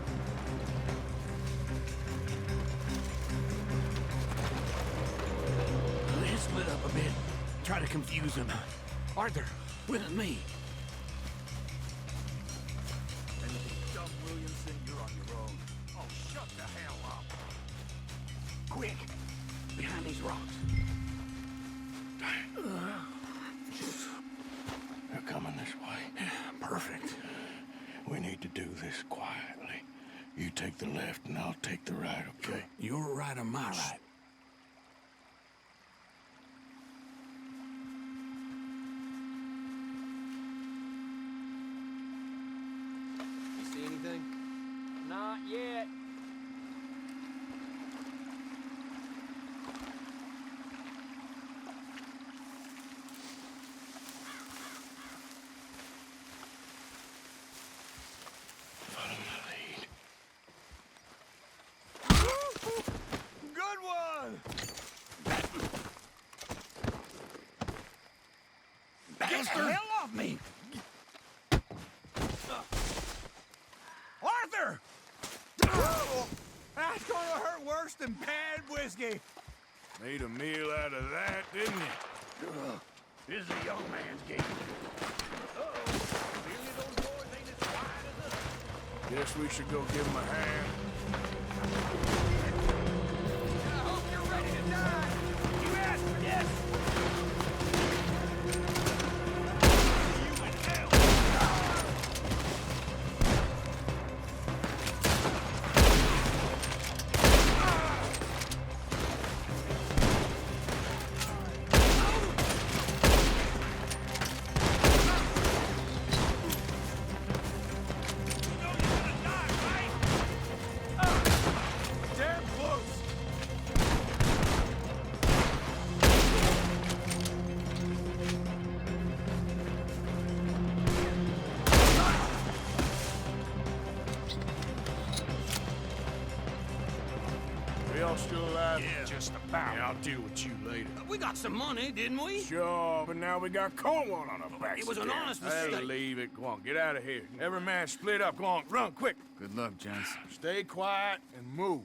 Let's split up a bit. Try to confuse him. Arthur, with me. Dumb Williamson, you're on your own. Oh, shut the hell up. Quick, behind these rocks. They're coming this way. Perfect. We need to do this quietly. You take the left and I'll take the right, okay? Your right or my right? You see anything? Not yet. Follow my lead. Good one! Get the hell off me! Arthur! That's gonna hurt worse than bad whiskey. Made a meal out of that, didn't you? This is a young man's game. Guess we should go give him a hand. I hope you're ready to die. You asked for this. You in hell. Damn close! just about. Yeah, I'll deal with you later. We got some money, didn't we? Sure, but now we got Cornwall on our backs. It was an again. honest Hey, mistake. leave it. Go on, get out of here. Every man split up. Go on, run quick. Good luck, gents. Stay quiet and move.